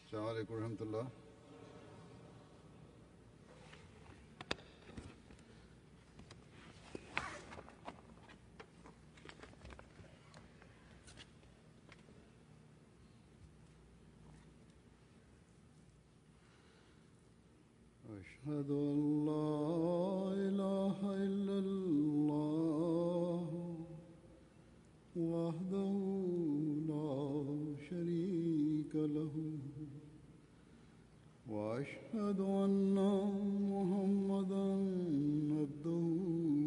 السلام عليكم ورحمة الله. أشهد أن لا إله إلا الله وحده لا شريك له وأشهد أن محمدا عبده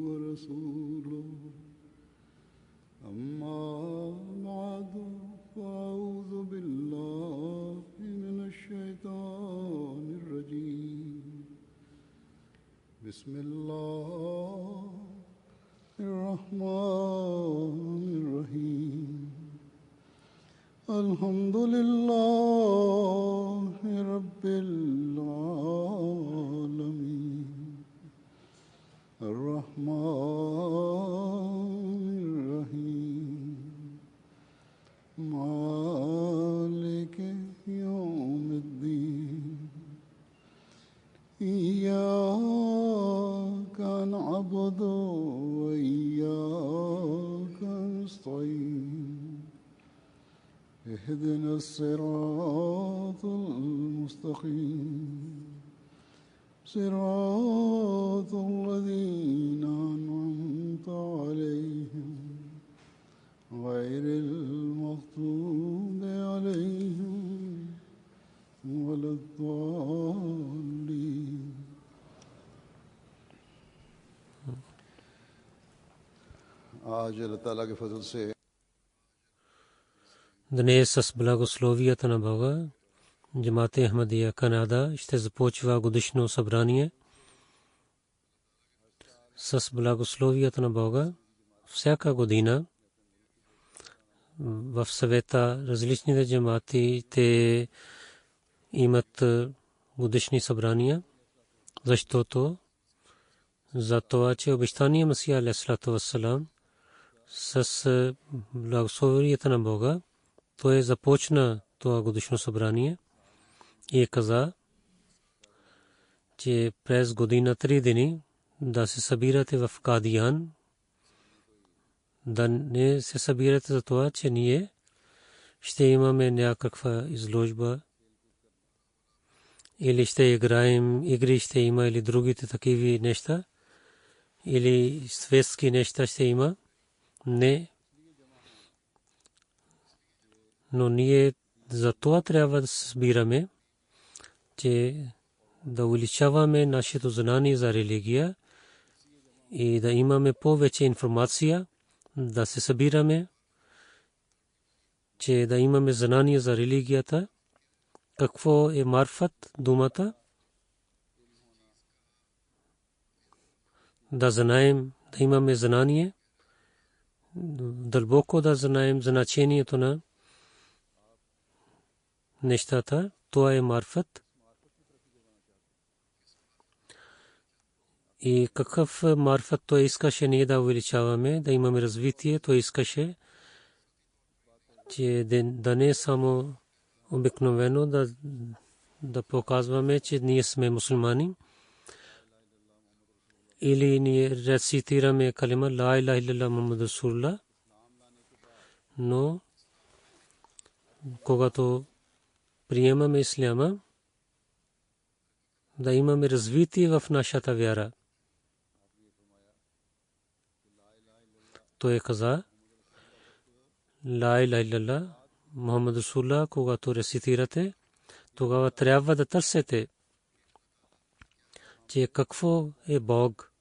ورسوله أما بعد فأعوذ بالله من الشيطان الرجيم بسم الله الرحمن الرحيم الحمد لله رب العالمين الرحمن الرحيم مالك يوم الدين إياك نعبد وإياك نستعين اهدنا الصراط المستقيم صراط الذين أنعمت عليهم غير المغضوب عليهم ولا الضالين. आज अल्लाह ताला के फजल से Днес с благословията на Бога Джамаат Ахмадия Канада ще започва годишно събрание. С благословията на Бога всяка година в съвета различните джамати те имат годишни събрания, защото за това, че обещания Масия алейхиссалату вассалам с благословията на Бога той започна това годишно събрание и каза, че през година 3 дни да се събирате в Кадиян, да не се събирате за това, че ние ще имаме някаква изложба или ще играем игри, ще има или другите такива неща, или светски неща ще има. Не. Но ние за това трябва да се събираме, че да увеличаваме нашето знание за религия и да имаме повече информация, да се събираме, че да имаме знание за религията, какво е марфат, думата, да знаем, да имаме знание, дълбоко да знаем значението на нещата, това е марфат. И какъв марфат той искаше ние да увеличаваме, да имаме развитие, той искаше, че да не само обикновено да показваме, че ние сме мусулмани, или ние рецитираме калима ла илаха илlallah Мухаммад Расулуллах, но когато приемаме исляма, да имаме развитие в нашата вяра. Той каза ла илаха илlallah Мухаммад Расулуллах, когато рецитирате, тогава трябва да търсите, че какво е Бог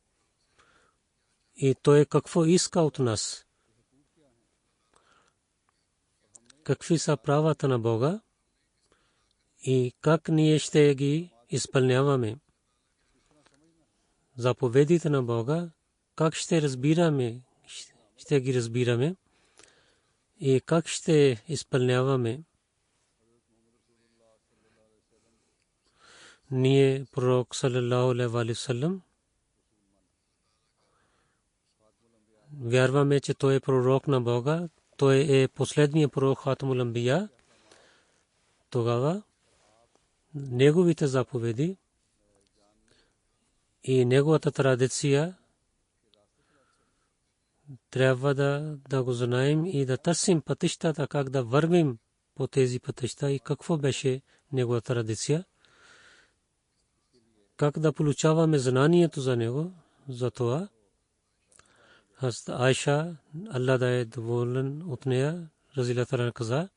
и той какво иска от нас. Какви са правата на Бога и как ние ще ги изпълняваме. Заповедите на Бога, как ще разбираме, ще ги разбираме и как ще изпълняваме. Ние пророк саллаллаху алейхи ва саллям вярваме, че той е пророк на Бога, той е последният пророк Хатамул Анбия. Тогава неговите заповеди и неговата традиция трябва да го знаем и да търсим пътищата, как да вървим по тези пътища и какво беше неговата традиция, как да получаваме знанието за него. За това Айша, Аллах да е доволен от нея, разилата на каза,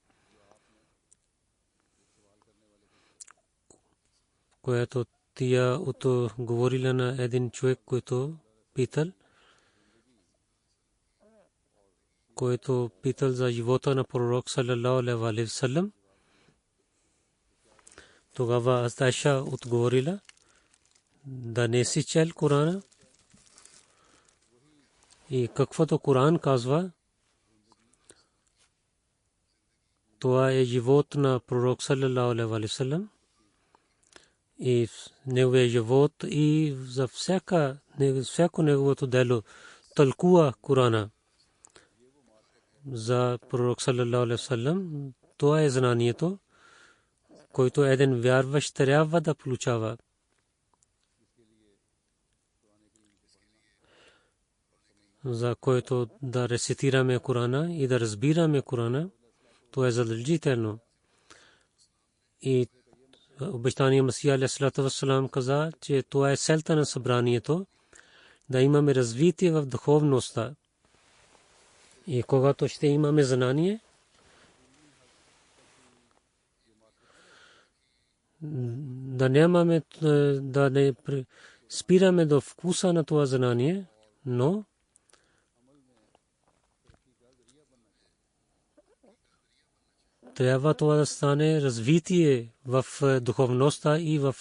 което тя говорила на един човек, който питал за живота на пророк саллаллаху алейхи ва саллям. Тогава Айша отговорила да не си чел Корана и каквото Коран казва, това е живот на пророк саллаллаху алейхи ва саллям и неговия живот и за всяко неговото дело тълкува Корана за пророк саллаллаху алейхи ва саллям. Това е знанието, който един вярващ трябва да получава. За който да рецитираме Корана и да разбираме Корана, то е задължително. И обещания Масия алейхиссалату вассалам каза, че това е целта на събранието, да имаме развитие в духовността. И когато ще имаме знание, да не спираме до вкуса на това знание, но трябва това да стане развитие в духовността и в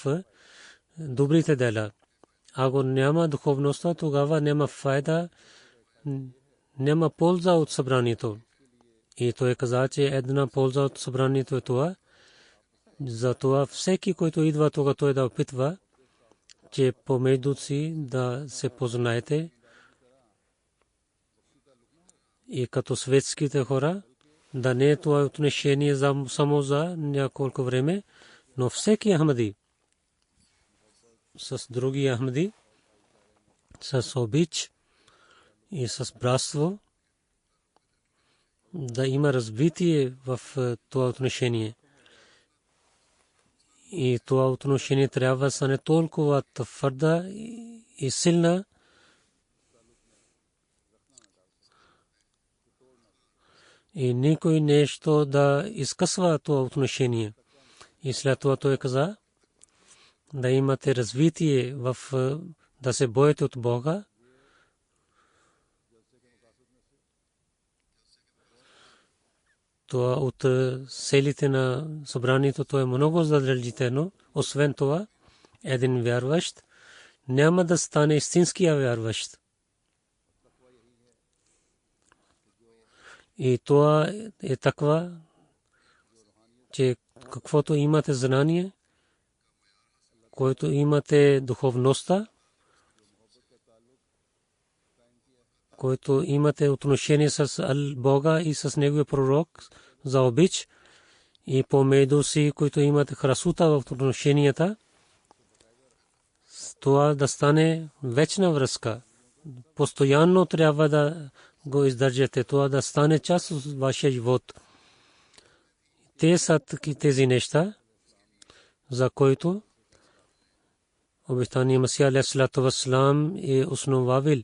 добрите дела. Ако няма духовността, тогава няма файда, няма полза от събранието. И той каза, че една полза от събранието е това. Затова всеки, който идва тук, той да опитва, че помежду си да се познаете и като светските хора, да не е това отношение само за няколко време, но всеки Ахмади с други Ахмади, с обич и с братство, да има развитие в това отношение. И това отношение трябва да стане толкова твърда и силна, и никой нещо да изкъсва това отношение. И след това той каза, да имате развитие да се боите от Бога. Това от селите на събранието, то е много задължително. Освен това, един вярващ няма да стане истинския вярващ. И това е такова, че каквото имате знание, което имате духовността, който имате отношение с Бога и с Неговия пророк за обич, и помежду си, които имате красота в отношенията, това да стане вечна връзка. Постоянно трябва да го издържате, това да стане част от вашия живот. Те са тези неща, за които обещания Масия алейхиссалату вассалам е основавил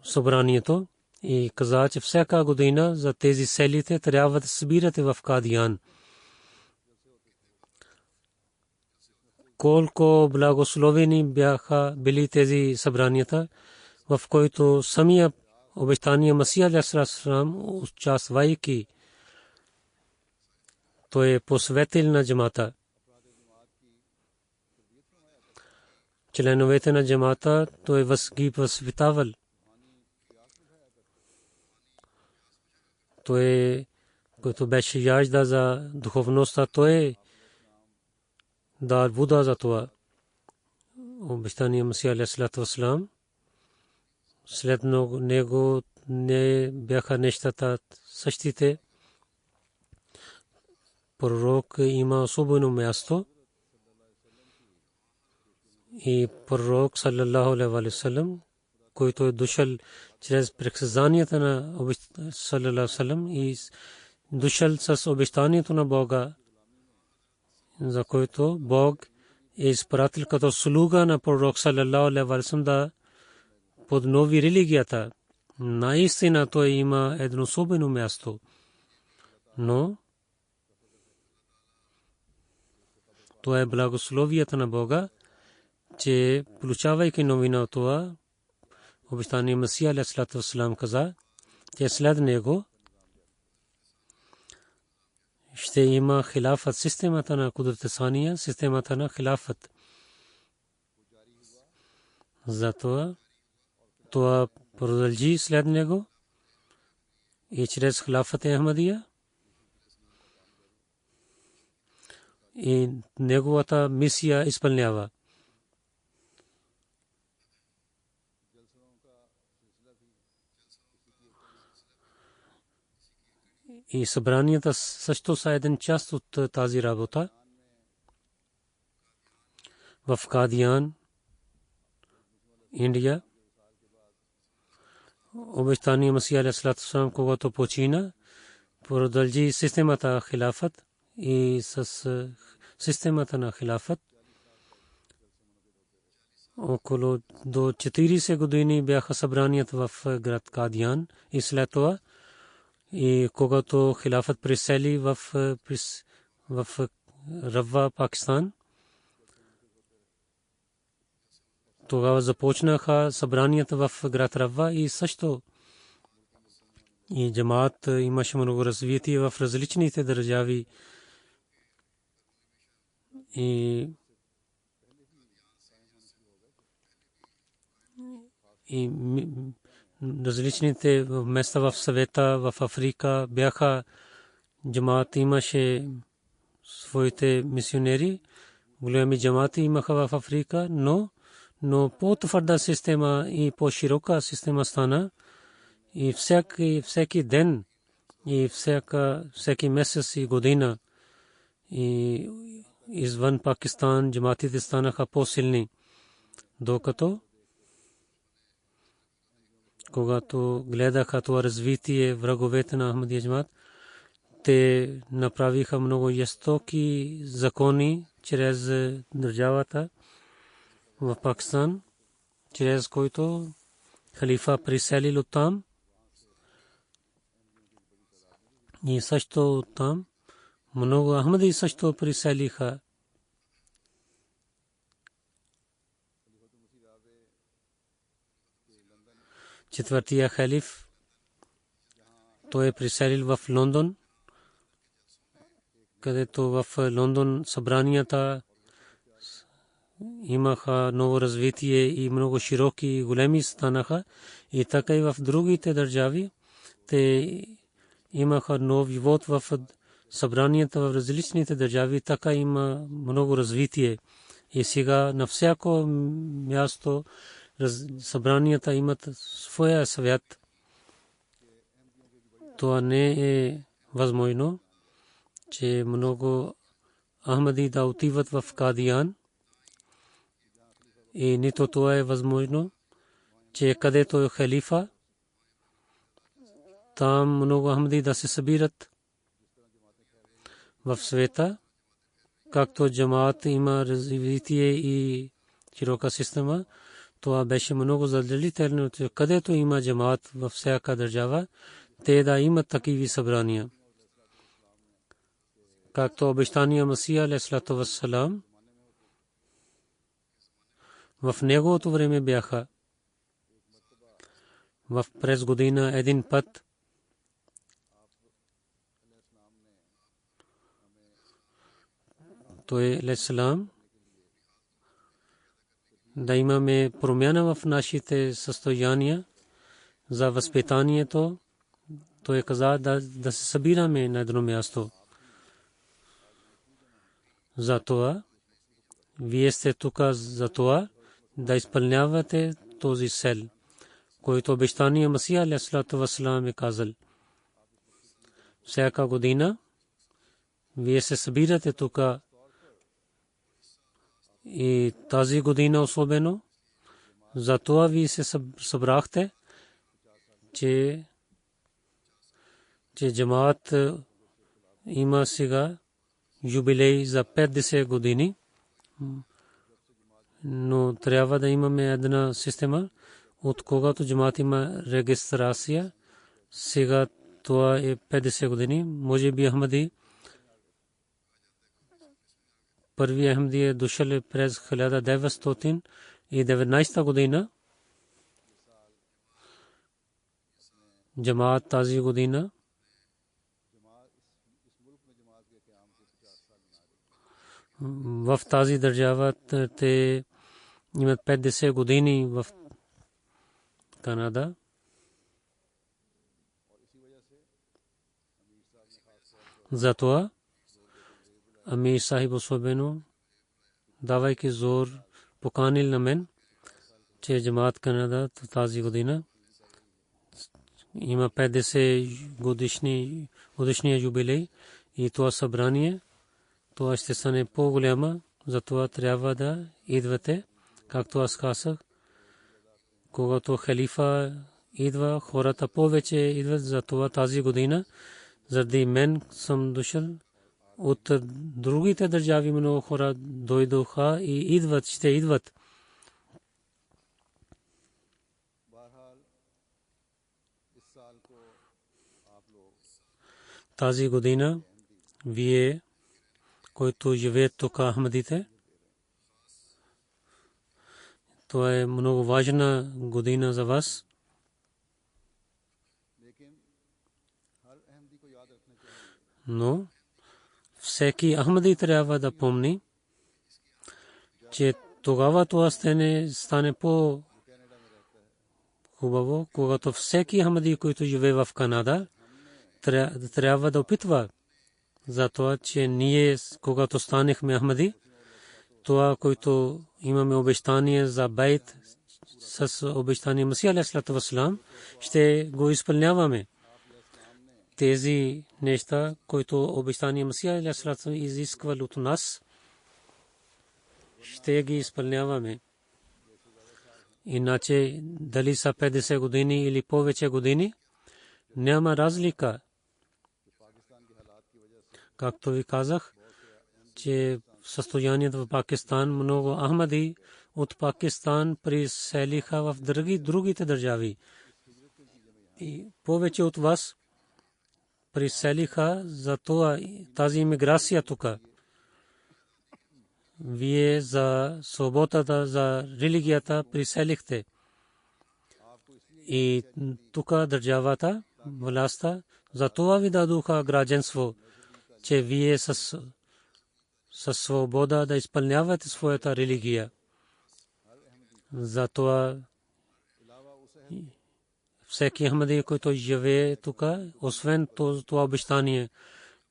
събранието и каза, че всяка година за тези селите трябва да събирате в Кадиян. Колко благословени бяха били тези събранията, в които самия обещания Масия алейхиссалату вассалам, участвайки, той е посветил на джамата. Членовете на джамата той ги възпитавал. Той, който беше яжда за духовността, той да вода за това. Обещания Масия алейхиссалату вассалам, след него не бяха нещата същите. Пророк има особено място и пророк саллаллаху алейхи ва саллям, който е дошъл чрез предсказанията на саллаллаху алейхи ва саллям и дошъл с обещанието на Бога, за който Бог е изпратил като слуга на пророк саллаллаху алейхи ва саллям да поднови религията. Наистина той има едно особено място, но това е благословията на Бога, че получавайки новина от това, обещания Месия алейхиссалату вассалам каза, че след него ще има хилафът, системата на Кудрат Сания, системата на хилафът. Затова това продължи след него и чрез хилафът Ахмадия и неговата мисия изпълнява. И събранията също са един част от тази работа. В Кадиян, Индия, обещания Месия алейхиссалату вассалам, когато почина, продължи системата хилафът и с системата на хилафът около до 40 години бяха събранията в град Кадиян и след това и когато хилафът присели в Равва, Пакистан, тогава започнаха събранията в град Равва и също и джамаат имаше много развитие в различните държави и различните места в света, в Африка бяха джамаат, имаше своите мисионери, големи джамаати имаха в Африка, но по-твърда система и по-широка система стана и всеки ден и всеки месец и година и извън Пакистан джамаатите станаха по-силни, докато когато гледаха това развитие враговете на Ахмадия джамаат, те направиха много жестоки закони чрез държавата в Пакистан, чрез който халифа приселил оттам и също оттам много Ахмади също приселиха. Четвъртия халиф той е приселил в Лондон, където в Лондон събранията имаха ново развитие и много широки и големи станаха и така и в другите държави те имаха нов живот в събранията в различните държави, така има много развитие и сега на всяко място събранията имат своя свят. Това не е възможно, че много Ахмади да отиват в Кадиян и нито това е възможно, че където е халифа, там много Ахмади да се събират в света, както джамаат има развитие и широка система. Това беше много задължително, че където има джамаат във всяка държава, те да имат такива събрания. Както обещания Месия алейхиссалату вассалам в неговото време бяха през година един път той алейхиссалам да имаме промяна в нашите състояния за възпитанието. Той каза да се събираме на едно място. Затова вие сте тук за това да изпълнявате този цел, който обещания Месия алейхиссалату вассалам е казал. Всяка година вие се събирате тук И тази година особено, затова ви се събрахте, че джамаат има сега юбилей за 50 години, но трябва да имаме една система, от когато джамаат има регистрация. Сега това е 50 години. Може би Ахмади, първи Ахмади е дошъл през 1919 година. Джамаат тази година в тази държава те имат 50 години в Канада. Затова Амир Сахиб особено, давайки зор, поканил на мен, че джамаат Канада тази година има 50 годишния юбилей и това събрание, това ще стане по-голяма, затова трябва да идвате, както аз казах. Когато халифа идва, хората повече идват, затова тази година, заради мен съм дошъл. От другите държави много хора дойдоха и идват, ще идват. Тази година вие, който живеят тук Ахмадите, това е много важна година за вас. Но всеки Ахмади трябва да помни, че тогава това стане по-хубаво, когато всеки Ахмади, който живее в Канада, трябва да опитва за това, че ние, когато станехме Ахмади, това, което имаме обещание за байт с обещание Масия алейхиссалату вассалам, ще го изпълняваме. Тези неща, които обещание Масия алейхиссалату вассалам изисквал от нас, ще ги изпълняваме. Иначе дали са 50 години или повече години, няма разлика. Както ви казах, че състоянието в Пакистан, много Ахмади от Пакистан приселиха в другите държави. И повече от вас приселиха за това, тази имиграция тук. Вие за свободата, за религията приселихте. И тук държавата, властта, за това ви дадоха гражданство, че вие със свобода да изпълнявате своята религия. Затова всеки Ахмади, който живее тук, освен това обещание,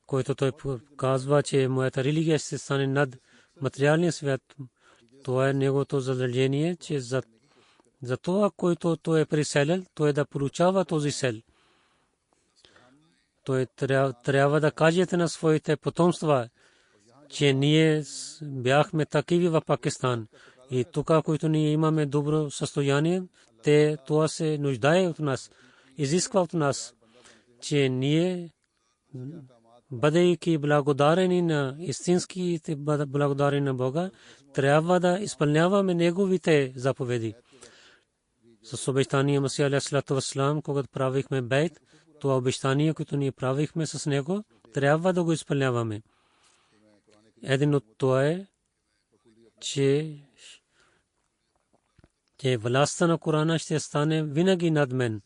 което той казва, че моята религия ще стане над материалния свят, това е неговото задължение, че за това, който той е приселил, той да получава този сел. Той трябва да кажете на своите потомства, че ние бяхме такива в Пакистан. И тук, които ние имаме добро състояние, това се нуждае от нас, изисква от нас, че ние, бъдейки благодарени на истинските благодарени на Бога, трябва да изпълняваме Неговите заповеди. С обещание Масия алейхиссалату вассалам, когато правихме бейт, това обещание, което ние правихме с Него, трябва да го изпълняваме. Един от това е, че властта на Корана ще стане винаги над мен.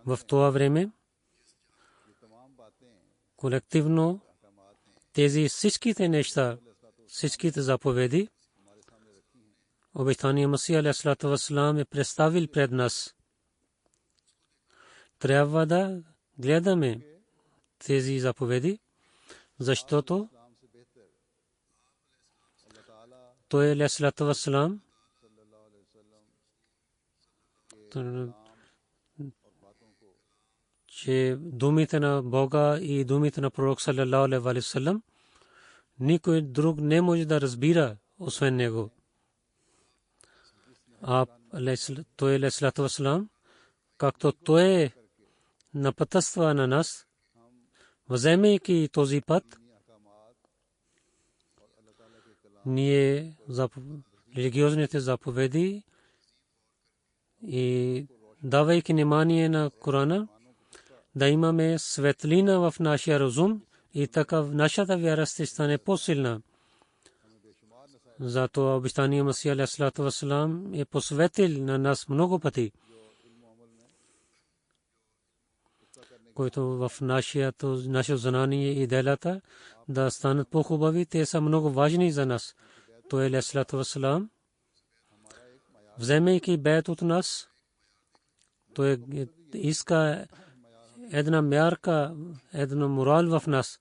В това време колективно тези всичките неща, всичките заповеди, обещание Масия алейхиссалату вассалам е представил пред нас. Трябва да гледаме тези заповеди, защото той алейхиссалату вассалам че думите на Бога и думите на пророк саллаллаху алейхи ва саллям никой друг не може да разбира освен него. Той алейхиссалату вассалам, както той напътства на нас, вземайки този път, ние религиозните заповеди и давайки внимание на Корана, да имаме светлина в нашия разум и така нашата вяра ще стане по-силна. Зато обещания Масия алейхиссалату вассалам е посветил на нас много пъти, които в нашето знание и делата да станат по-хубави. Те са много важни за нас. Той алейхиссалату вассалам, вземайки бейт от нас, той иска една мярка, една морал в нас.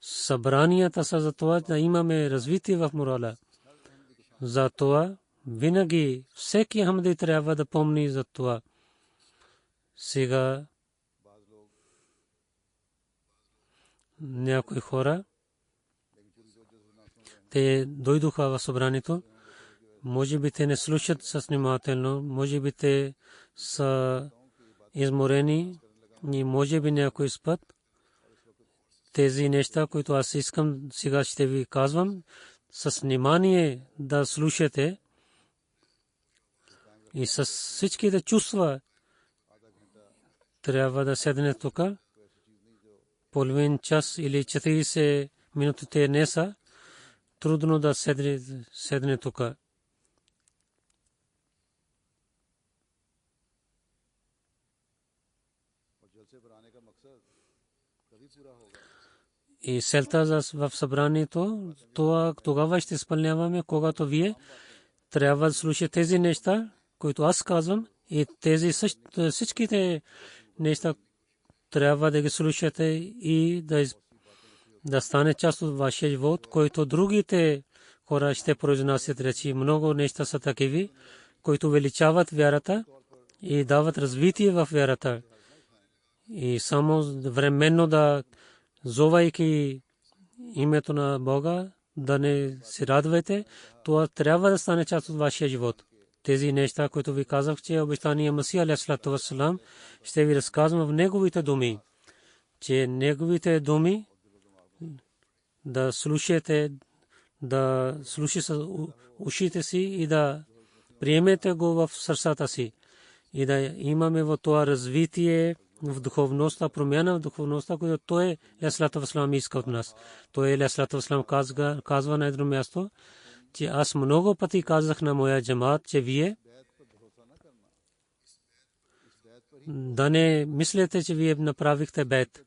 Събранията са за това да имаме развитие в морала. За това винаги всеки хамди трябва да помни за това. Сега някои хора, те дойдоха в събранието, може би те не слушат с внимателно, може би те са изморени и може би някой спът. Тези неща, които аз искам сега ще ви казвам, с внимание да слушате и с всичките чувства трябва да седне тук. Половин час или 40 минути не са. Трудно да седне тук. И селта в събранието, това тогава ще изпълняваме, когато вие трябва да слушате тези неща, които аз казвам, и тези всичките неща трябва да ги слушате и да стане част от вашия живот, който другите хора ще произнасят речи. Много неща са такива, които увеличават вярата и дават развитие в вярата. И само временно да зовайки името на Бога, да не се радвате, това трябва да стане част от вашия живот. Тези неща, които ви казах, че обещания Масия алейхиссалату вассалам, ще ви разказвам в неговите думи, че неговите думи да слушате с ушите си и да приемете го в сърцата си и да имаме в това развитие в духовността, промяна в духовността, която той алейхиссалату вассалам иска от нас. Той алейхиссалату вассалам казва на едно място, че аз много пъти казах на моя джамаат, че вие да не мислите, че вие направихте бейт.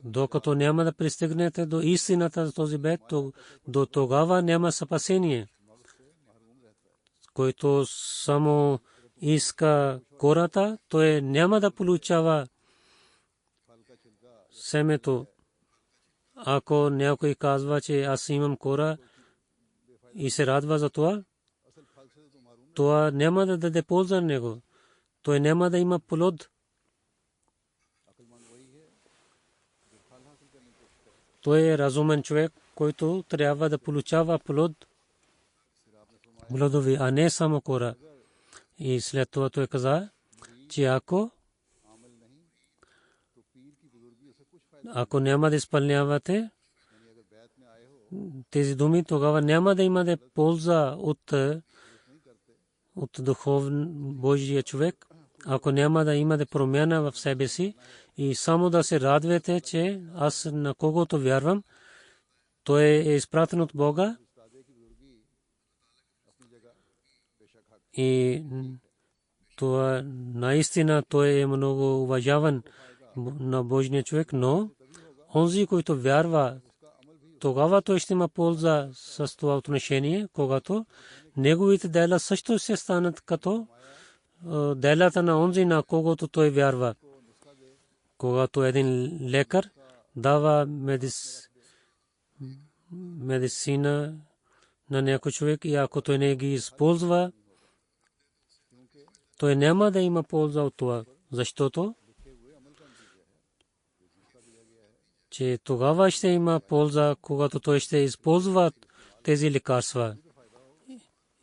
Докато няма да пристигнете до истината за този бейт, до тогава няма спасение. Който само иска кората, той няма да получава семето. Ако някой казва, че аз имам кора и се радва за това, това няма да даде полза на него. Той няма да има плод. Той е разумен човек, който трябва да получава плодови, а не само кора. И след това той каза, че ако няма да изпълнявате тези думи, тогава няма да имате полза от духовен Божия човек. Ако няма да имате промяна в себе си и само да се радвате, че аз на когото вярвам, той е изпратен от Бога и това наистина той е много уважаван на Божия човек, но онзи, който вярва, тогава той ще има полза с това отношение, когато неговите дела също се станат като делата на онзи, на когото той вярва. Когато един лекар дава медицина на някой човек и ако той не ги използва, той няма да има полза от това, защото че тогава ще има полза, когато той ще използва тези лекарства.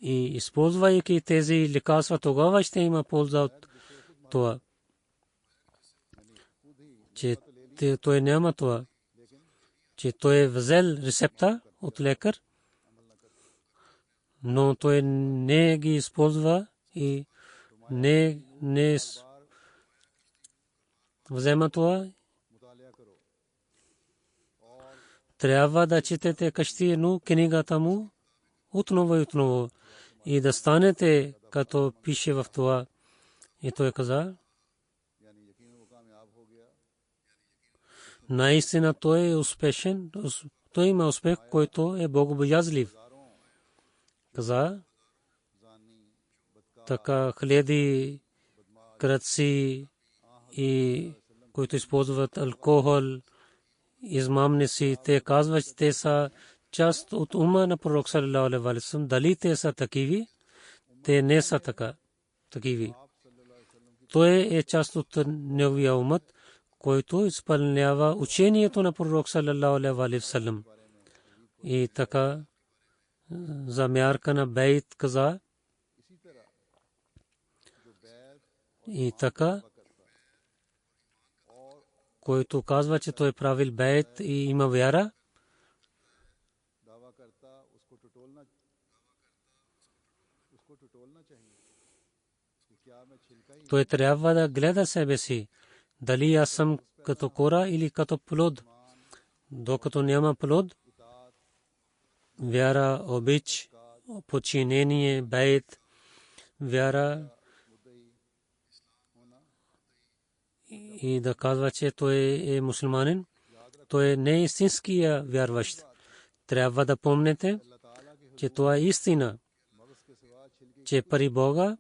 И използвайки тези лекарства, тогава ще има полза от това. Че той няма това. Че той е взел рецепта от лекар, но той не ги използва и не взема това. Трябва да четете къщи книгата му отново и отново и да станете като пише в това. И той каза, наистина той е успешен, той има успех, който е богобоязлив. Каза, така хиляди крадци и които използват алкохол, измамници, те казват, че те са част от ума на пророк саллалаху алейхи ва саллям. Дали те са такиви? Те не са такиви. Той е част от неговия умът, който изпълнява учението на пророк саллалаху алейхи ва саллям. И така за мярка на бейт каза. И така, който казва, че той правил бейт и има вяра, той трябва да гледа себе си, дали аз съм като кора или като плод. Докато няма плод, вяра, обич, подчинение, бейт, вяра и да казва, че той е мусулманин, той не е истинския вярващ. Трябва да помните, че това е истина, че пари Бога,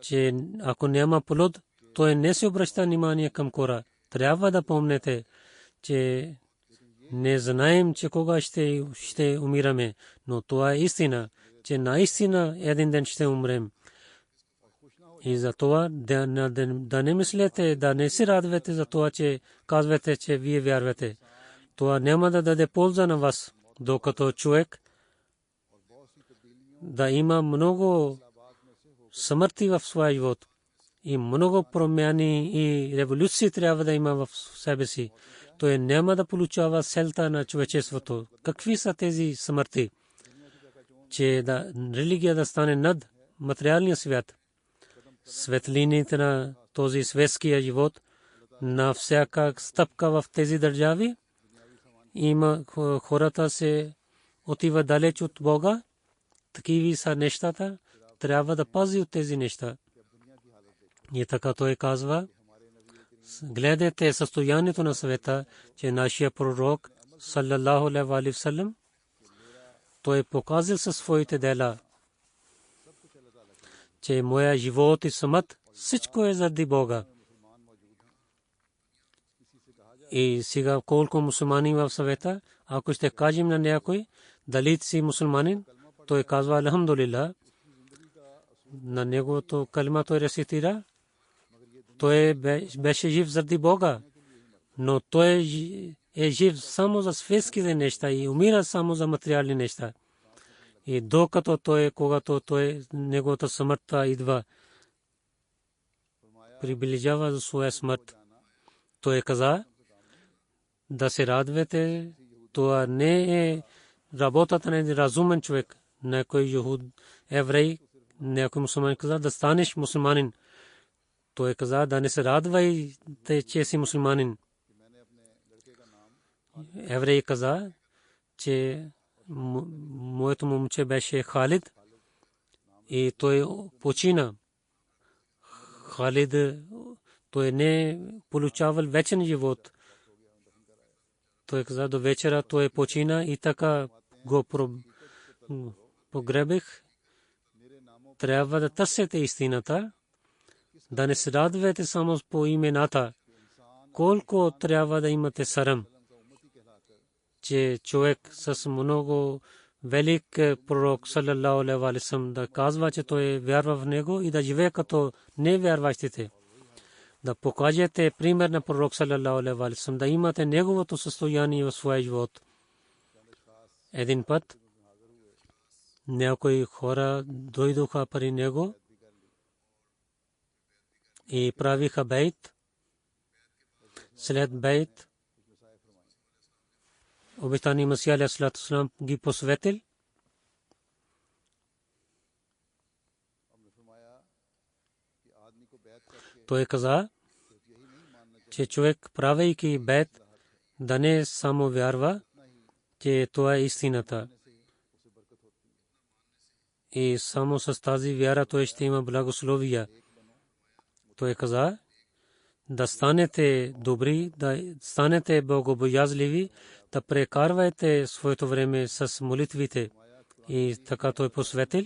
че ако няма плод, той не се обръща внимание към кора. Трябва да помните, че не знаем, че кога ще умираме, но това е истина, че наистина един ден ще умрем. И за това да не мислете, да не се радвате за това, че казвате, че вие вярвате. Това няма да даде полза на вас, докато човек да има много смърти в своя живот и много промяни и революции трябва да има в себе си. Той няма да получава целта на човечеството. Какви са тези смърти? Че религия да стане над материалния свят. Светлините на този светския живот, на всяка стъпка в тези държави, има хората се отива далеч от Бога. Такива са нещата. Трябва да пази от тези неща. И така той казва, гледайте състоянието на света, че нашия пророк саллалаху алейхи ва саллям, той показал със своите дела, че моя живот и смърт всичко е заради Бога. И сега колко мусулмани в света, ако ще кажем на някой, дали си мусулманин, той казва алхамдулилlah, на неговото калма той рецитира, той беше жив заради Бога, но той е жив само за светските неща и умира само за материални неща. И докато когато неговата смърт идва, приближава за своя смърт, той каза, да се радвате, това не е работата на разумен човек. Някой еврей, някой мусулманин каза, да станеш мусулманин. Той каза, да не се радвайте, че си мусулманин. Еврей каза, че моето момче беше Халид и той почина. Халид, той не получавал вечен живот. Той каза, до вечера той почина и така го погребих. Трябва да търсите истината, да не се радвате само по имената. Колко трябва да имате срам, че човек с много велик пророк саллалаху алейхи ва саллям да казва, че той вярва в него и да живее като невярващите. да покажете пример на пророк саллалаху алейхи ва саллям, да имате неговото състояние в своя живот. Един път някои хора дойдоха при него и правиха бейт. След бейт обещани Масия алейхи салам ги посветил. Той каза, че човек, правейки бейт, да не само вярва, че това е истината. И само с тази вяра той ще има благословия. Той каза, да станете добри, да станете богобоязливи, да прекарвайте своето време с молитвите. И така той посветил.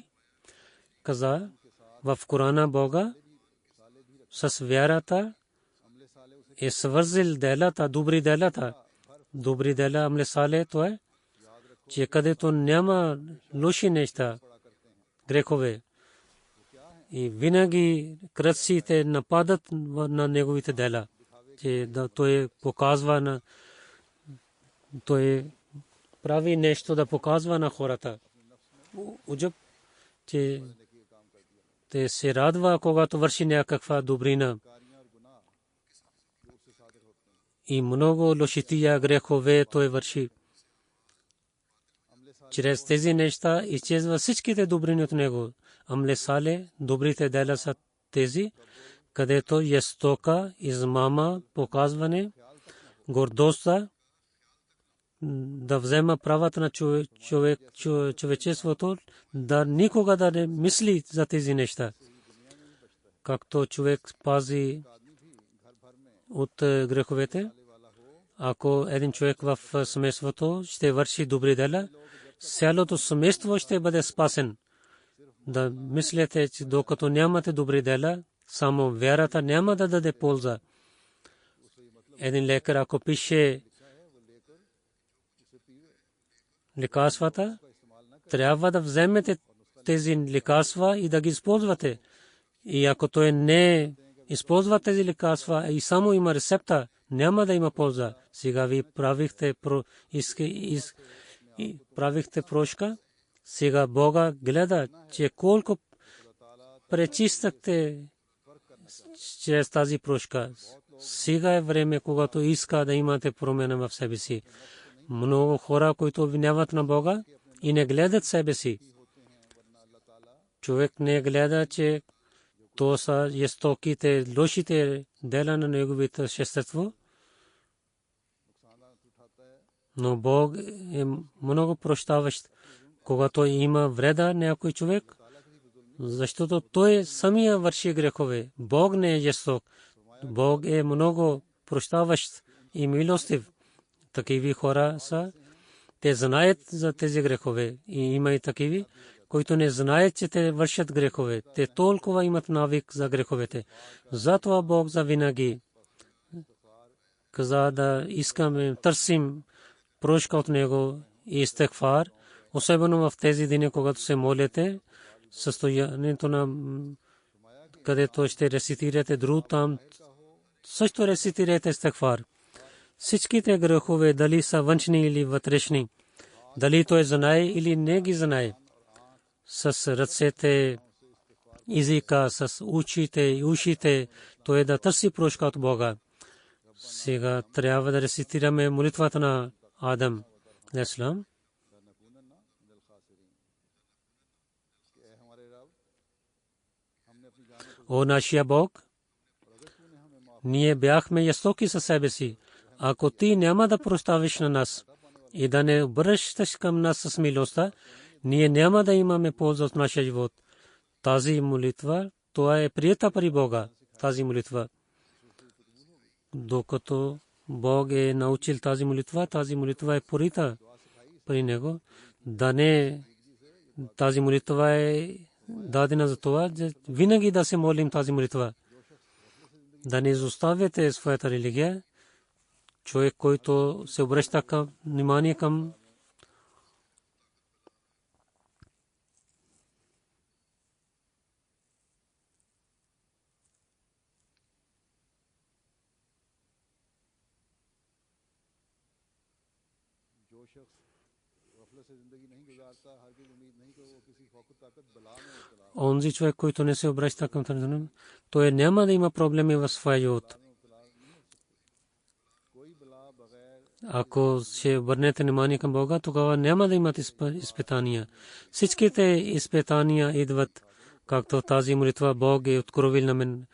Каза, в Корана Бога с вярата е свързил делата, добри делата. Добри дела, амле сале, то е, че където няма лоши неща, грехове, и винаги кръците нападат на неговите дела, че да той показва на, той прави нещо да показва на хората. Уджаб, че те се радва, когато върши някаква добрина. И много лошития, грехове той върши. Чрез тези неща изчезва всичките добрини от него. Амле сале, добрите дела са тези, където ястока, измама, показване, гордостта, да взема правата на човечеството, да никога да не мисли за тези неща. Както човек пази от греховете, ако един човек в семейството ще върши добри дела, цялото семейство ще бъде спасен. Да мислите, че докато нямате добри дела, само вярата няма да даде полза. Един лекар, ако пише лекарствата, трябва да вземете тези лекарства и да ги използвате. И ако той не използва тези лекарства и само има рецепта, няма да има полза. Сега ви правихте прошка. Сега Бога гледа, че колко пречистахте чрез тази прошка. Сега е време, когато иска да имате промяна в себе си. Много хора, които обвиняват на Бога и не гледат себе си. Човек не гледа, че то са жестоките, лошите дела на неговото същество. Но Бог е много прощаващ, когато има вреда някой човек, защото той самия върши грехове. Бог не е жесток. Бог е много прощаващ и милостив. Такива хора са. Те знаят за тези грехове. И има и такива, които не знаят, че те вършат грехове. Те толкова имат навик за греховете. Затова Бог завинаги каза да искаме, търсим прошка от него и истигфар, особено в тези дни, когато се молите, състоянието на където ще рецитирате друг, там също рецитирате истигфар. Всичките грехове, дали са външни или вътрешни, дали той знае или не ги знае, с ръцете, езика, с очите и ушите, той да търси прошка от Бога. Сега трябва да рецитираме молитвата на Адам алейхиссалам. О нашия Бог, ние бяхме ястоки със себе си. Ако ти няма да прощаваш на нас и да не обръщаш към нас с милостта, ние няма да имаме полза от нашия живот. Тази молитва, това е приета при Бога. Тази молитва, докато Бог е научил тази молитва е порита при него. Да не, тази молитва е дадена за това, винаги да се молим тази молитва. Да не изоставяте своята религия. Човек, който се обръща към внимание към онзи човек, който не се обръща към Тързана, той няма да има проблеми в своя живот. Ако ще обърнете внимание към Бога, тогава няма да имат изпитания. Всичките изпитания идват, както тази молитва Бог е откровил на мен.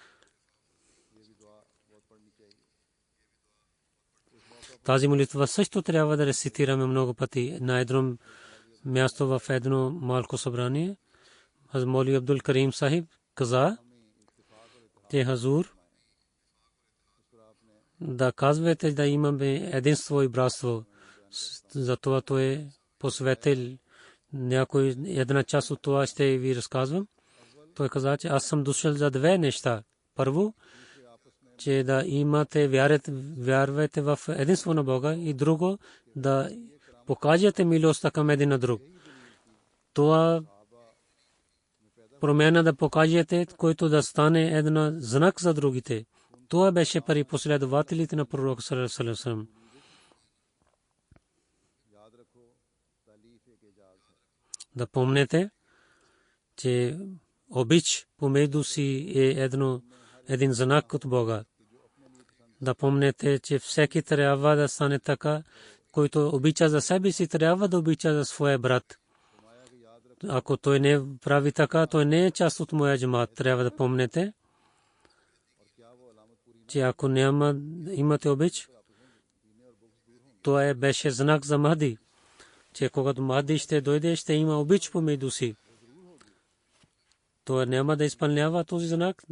Тази молитва също трябва да рецитираме много пъти. На едно място в едно малко събрание Маули Абдул Карим Сахиб каза, че Хазур да казвате да имаме единство и братство. Затова той е посветил някой една част от това ще ви разказвам. Той каза, че аз съм дошъл за две неща. Първо, че да имате вярвате в единство на Бога, и друго, да покажете милостта към един на друг. Това промяна да покажете, който да стане една знак за другите. Това беше пари последователите на пророка саллаллаху алейхи ва саллям. Да помнете, че обич помежду си е един знак от Бога. Да помнете, че всеки трябва да стане така, който обича за себе си, трябва да обича за своя брат. Ако той не прави така, той не е част от моя джамат. Трябва да помнете, че ако няма имате обич, това беше знак за Махди, че когато Махди ще дойде, ще има обич помежду си. Той няма да изпълнява този знак.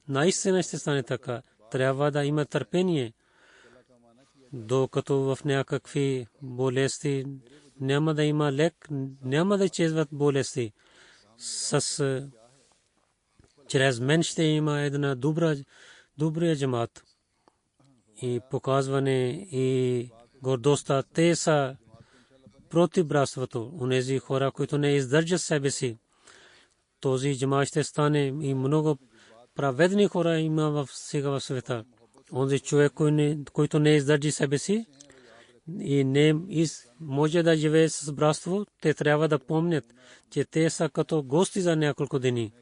Наистина ще стане така. Трябва да има търпение, докато в някакви болести няма да има лек, няма да изчезват болести. Чрез мен ще има една добра джамат. И показване и гордостта, те са против братството. Онези хора, които не издържат себе си, този джамат ще стане и много праведни хора има сега в света. Онзи човек, който не издържи себе си и не може да живее с братство, те трябва да помнят, че те са като гости за няколко дни.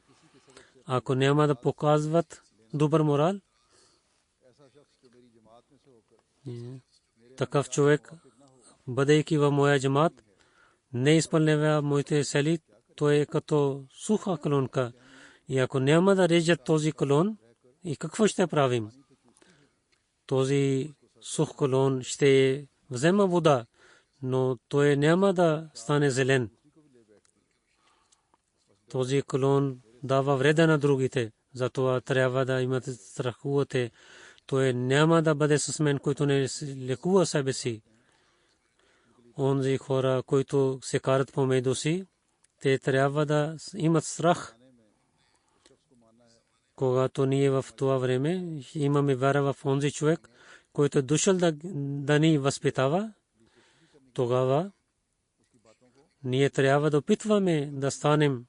Ако няма да показват добър морал, такъв човек, бъдейки в моя джамат, не изпълнява моите цели, той е като суха колонка. И ако няма да режат този колон, и какво ще правим? Този сух колон ще взема вода, но той няма да стане зелен. Този колон дава вреда на другите. Затова трябва да имате страхувате. Той няма да бъде с мен, който не лекува себе си. Онзи хора, които се карат помежду си, те трябва да имат страх. Когато ние в това време имаме вяра в онзи човек, който е дошъл да ни възпитава, тогава ние трябва да опитваме да станем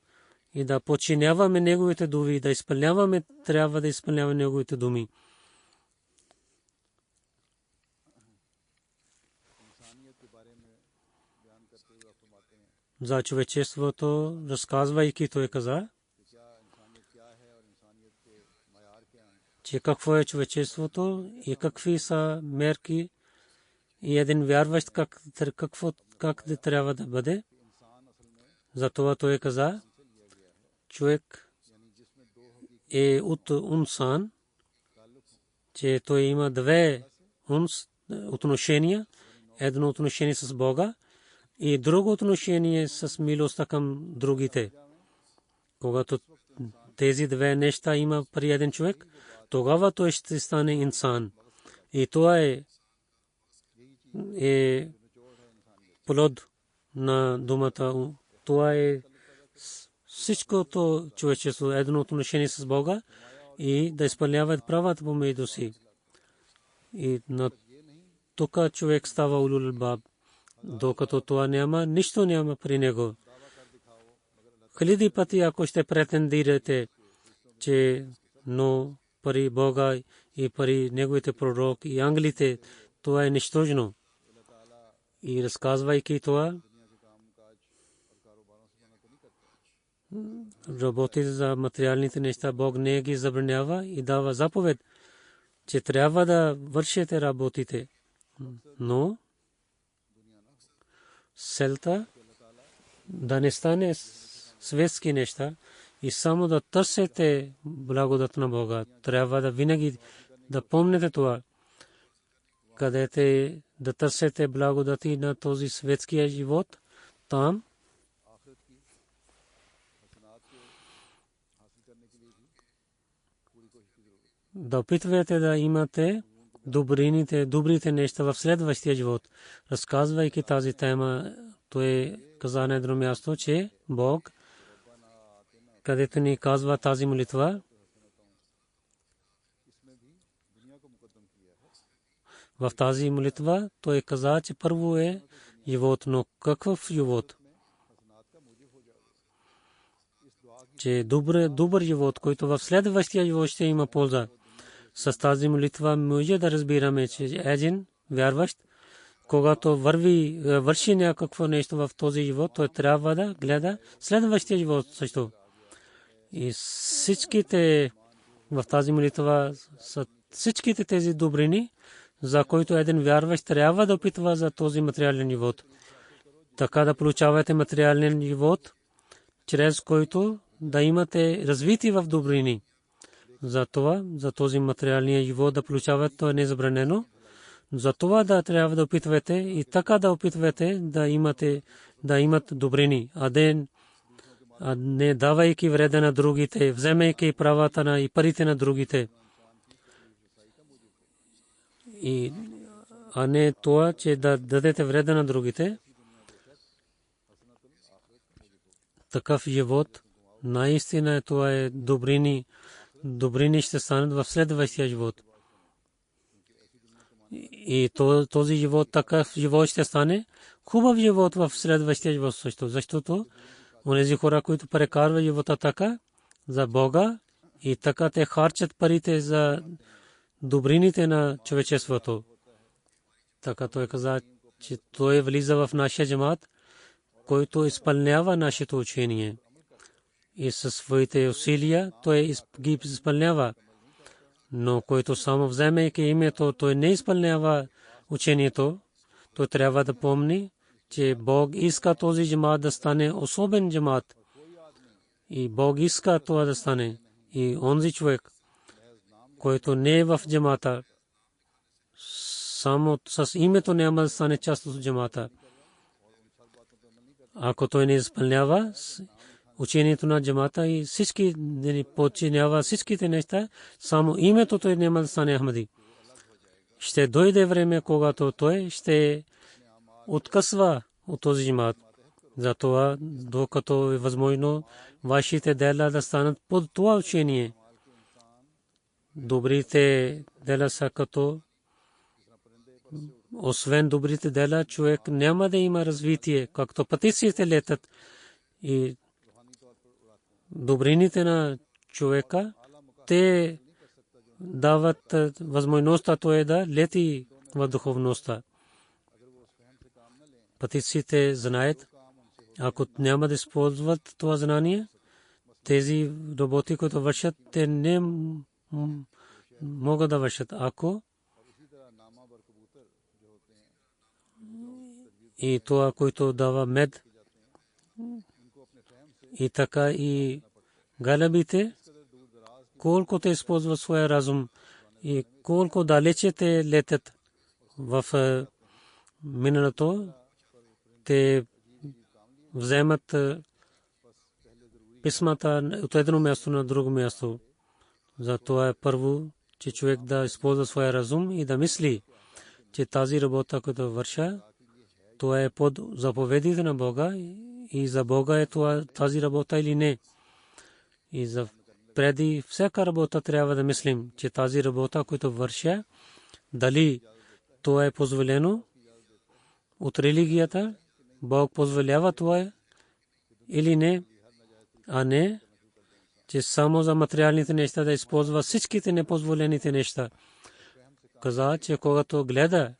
и да подчиняваме неговите думи, да изпълняваме, трябва да изпълняваме неговите думи. За човечеството, разказвайки, той каза, че какво е човечеството и какви са мерки и един вярващ как трябва да бъде. Затова той каза, човек е от унсан, че той има две отношения. Едно отношение с Бога и друго отношение с милостта към другите. Когато тези две неща има при един човек, тогава той ще стане инсан. И това е плод на думата. Това е всичкото човечество, едно отношение с Бога и да изпълняват правата помежду си. И тук човек става улул албаб. Докато това няма, нищо няма при него. Хиляди пъти, ако ще претендирате, че но пари Бога и пари неговите пророк и ангелите, това е нищожно. И разказвайки това, работи за материалните неща, Бог не ги забранява и дава заповед, че трябва да вършите работите. Но целта да не стане светски неща и само да търсите благодат на Бога. Трябва да винаги да помните това, където да търсите благодати на този светския живот, там да опитвате да имате добрите неща в следващия живот. Разказвайки тази тема, той каза на едно място, че Бог, където ни казва тази молитва, в тази молитва той каза, че първо е живот, но какъв живот? Че добър живот, който в следващия живот ще има полза. С тази молитва може да разбираме, че един вярващ, когато върши някакво нещо в този живот, той трябва да гледа следващия живот също. И всичките в тази молитва са всичките тези добрини, за които един вярващ трябва да опитва за този материален живот. Така да получавате материален живот, чрез който да имате развитие в добрини. Затова, за този материалния живот да получавате, то е незабранено. Затова да трябва да опитвате и така да опитвате да имат добрини, а не давайки вреда на другите, вземайки правата на и парите на другите. А не това, че да дадете вреда на другите. Такъв живот, наистина това е добрини ще станат в следващия живот. И този живот, такъв живот ще стане хубав живот в следващия живот също. Защото онези хора, които прекарват живота така за Бога и така те харчат парите за добрините на човечеството. Така той каза, че той влиза в нашия джамат, който изпълнява нашето учение. И със своите усилия той ги изпълнява. Но който само вземайки името, той не изпълнява учението. Той трябва да помни, че Бог иска този джамат да стане особен джамат. И Бог иска това да стане. И онзи човек, който не е в джамата, само с името няма да стане част от джамата. Ако той не изпълнява учението на джамата и всички не подчинява всичките неща, само името той няма да стане Ахмади. Ще дойде време, когато той ще откъсва от този джамат. Затова, докато е възможно, вашите дела да станат под това учение. Добрите дела са като освен добрите дела, човек няма да има развитие, както птиците летат. И добрините на човека, те дават възможността той да лети в духовността. Птиците знаят, ако няма да използват това знание, тези работи, които вършат, те не могат да вършат. Ако и това, който дава мед, и така и галабите, колко те използват своя разум и колко далече те летят в миналото, те вземат писмата от едно място на друго място. Затова е първо, че човек да използва своя разум и да мисли, че тази работа, която върша, това е под заповедите на Бога и за Бога е тази работа или не. И за преди всяка работа трябва да мислим, че тази работа, която върша, дали това е позволено от религията, Бог позволява това или не, а не, че само за материалните неща да използва всичките непозволените неща. Каза, че когато гледа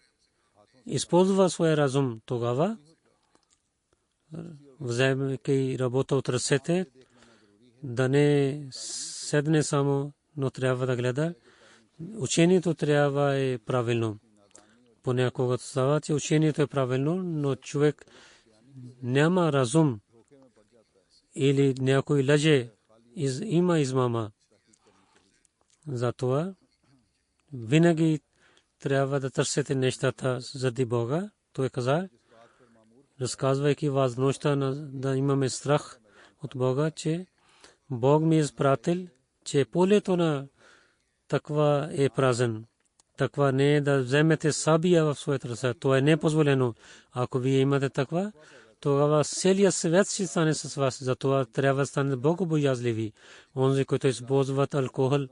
използва своя разум тогава, вземайки работа от ръцете, да не седне само, но трябва да гледа. Учението трябва е правилно. Понякога става, че учението е правилно, но човек няма разум или някой лъже, има измама. Затова винаги трябва да търсите нещата заради Бога. Той каза, разказвайки възможността да имаме страх от Бога, че Бог ми е изпратил, че полето на таква е празен. Таква не е да вземете сабия в своята ръка. Това е непозволено. Ако вие имате таква, тогава целият свят ще стане с вас. Затова трябва да станете богобоязливи. Онзи, които използват алкохол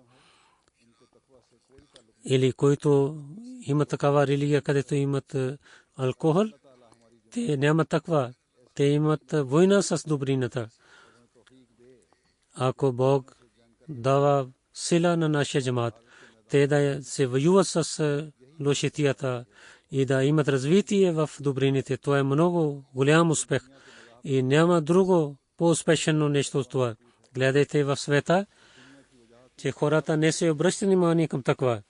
или които имат такава религия, където имат алкохол, те нямат таква. Те имат война с добрината. Ако Бог дава сила на нашия джамат, те да се воюват с лошитията и да имат развитие в добрините, това е много голям успех. И няма друго по-успешно нещо от това. Гледайте в света, че хората не се обръщат внимание към такова.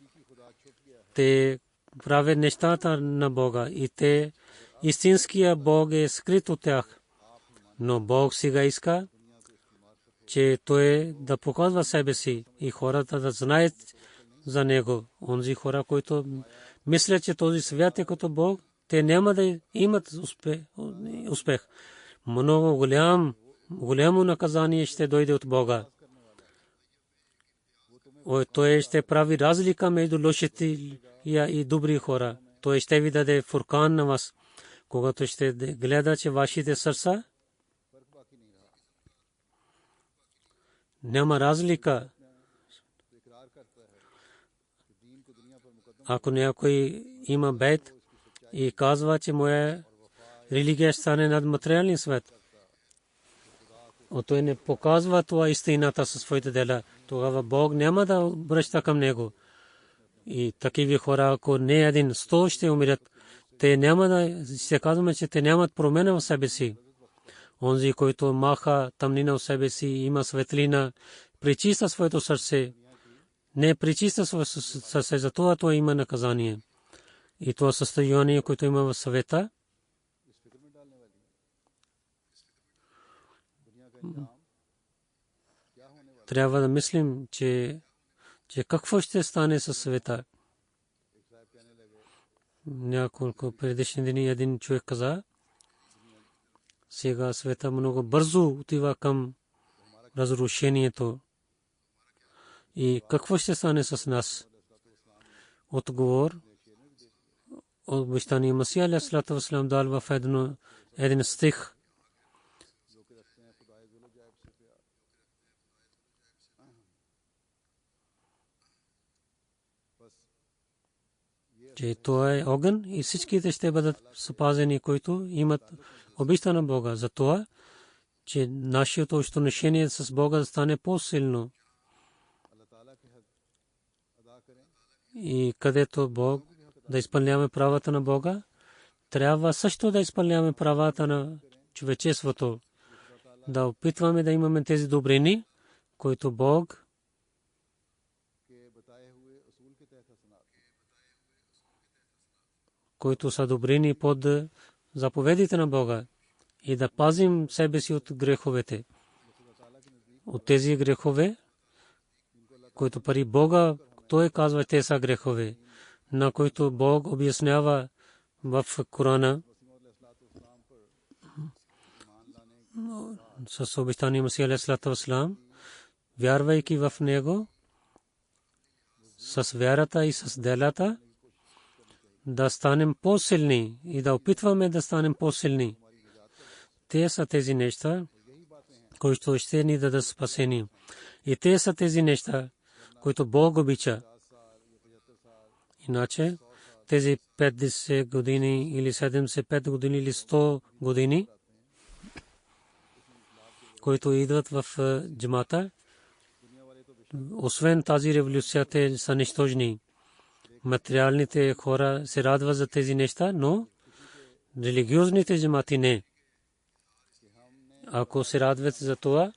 Те правят нещата на Бога и те истинския Бог е скрит от тях. Но Бог сега иска, че той да показва себе си и хората да знаят за него. Онзи хора, които мислят, че този свят е като Бог, те няма да имат успех. Много голямо наказание ще дойде от Бога. Той ще прави разлика между лошите и добри хора. Той ще ви даде фуркан на вас, когато ще гледа, че вашите сърца няма разлика. Ако някой има бейт и казва, че моя религия ще стане над материалния свет, той не показва това истината със своите дела, тогава Бог няма да обръща към него. И такива хора, ако не един 100 ще умират, те няма да се казваме, че те нямат промена в себе си. Онзи, който маха тъмнина в себе си, има светлина, пречиста своето сърце, не пречиста своето сърце, затова това има наказание. И това състояние, което има в света, трябва да мислим, че какво ще стане със света. Няколко предишни дни един човек каза, сега света много бързо отива към разрушението. И какво ще стане с нас? Отговор от обещания Масия алейхиссалату вассалам дал в един стих. Че това е огън и всичките ще бъдат спазени, които имат обичта на Бога. За това, че нашето отношение с Бога да стане по-силно. И където Бог да изпълняваме правата на Бога, трябва също да изпълняваме правата на човечеството. Да опитваме да имаме тези добрини, които Бог които са добрини под заповедите на Бога и да пазим себе си от греховете. От тези грехове, които пари Бога, той казва, те са грехове, на които Бог обяснява в Корана с обещания Масия алейхиссалату вассалам, вярвайки в него, с вярата и с делата, да станем по-силни и да опитваме да станем по-силни. Те са тези неща, които ще ни дадат спасение. И те са тези неща, които Бог обича. Иначе тези 50 години или 75 години или 100 години, които идват в джамата, освен тази революция, те са нищожни. материалните хора се радват за тези неща, но религиозните джамати не. Ако се радват за това,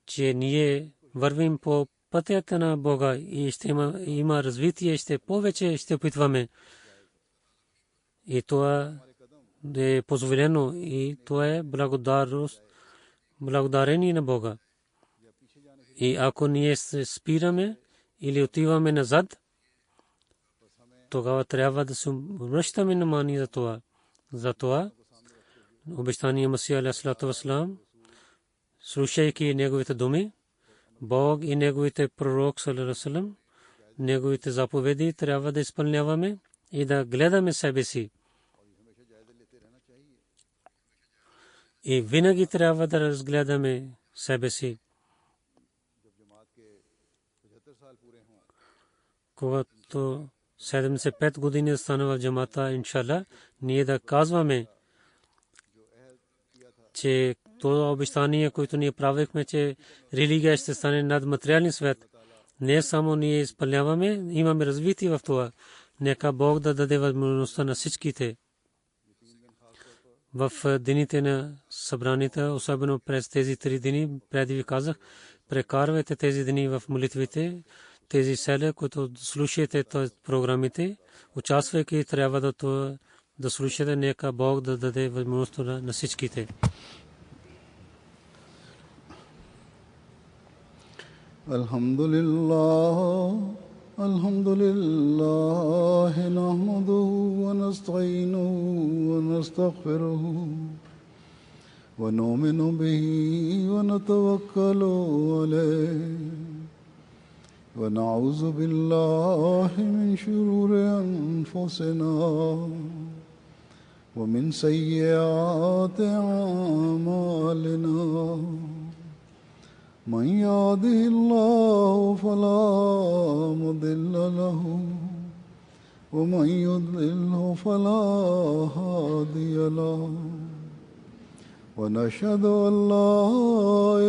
че ние вървим по пътята на Бога и ще има развитие, ще повече ще опитваме. И това е позволено и това е благодарение на Бога. И ако ние се спираме или отиваме назад, тогава трябва да се връщаме внимание за това. Затова обещания Масия алейхиссалату вассалам, слушайки неговите думи, Бог и неговите пророк саллаллаху алейхи ва саллям, неговите заповеди трябва да изпълняваме и да гледаме себе си. И винаги трябва да разгледаме себе си. Когато 75 години стана в джамата, иншалла, ние да казваме, че това обещание, което ние правихме, че религия ще стане над материален свет, не само ние изпълняваме, имаме развитие в това. Нека Бог да даде възможността на всичките в дените на събранията, особено през тези 3 дни, преди ви казах, прекарвайте тези дни в молитвите, тези сели, които слушате програмите, участвайки, трябва да слушате, нека Бог да даде възможност на всичките. Alhamdulillah, nahmaduhu wa nasta'inuhu wa nastaghfiruhu wa nu'minu bihi wa natawakkalu alayhi wa na'udhu billahi min shururi anfusina wa min sayyiati a'malina. من يهده الله فلا مضل له ومن يضلله فلا هادي له ونشهد أن لا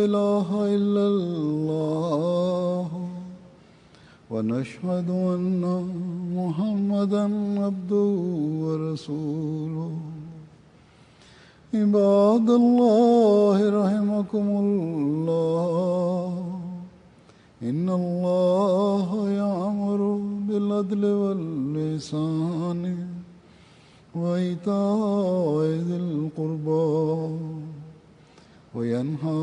إله إلا الله ونشهد أن محمدا عبده ورسوله. عباد الله رحمكم الله إن الله يأمر بالعدل والإحسان وإيتاء ذي القربى وينهى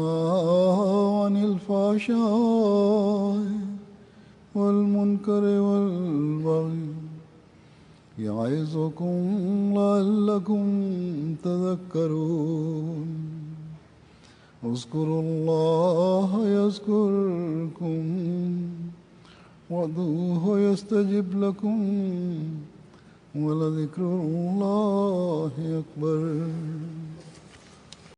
عن الفحشاء والمنكر والبغي يعظكم لعلكم تذكرون. اذكروا الله يذكركم وادعوه يستجب لكم ولذكر الله أكبر.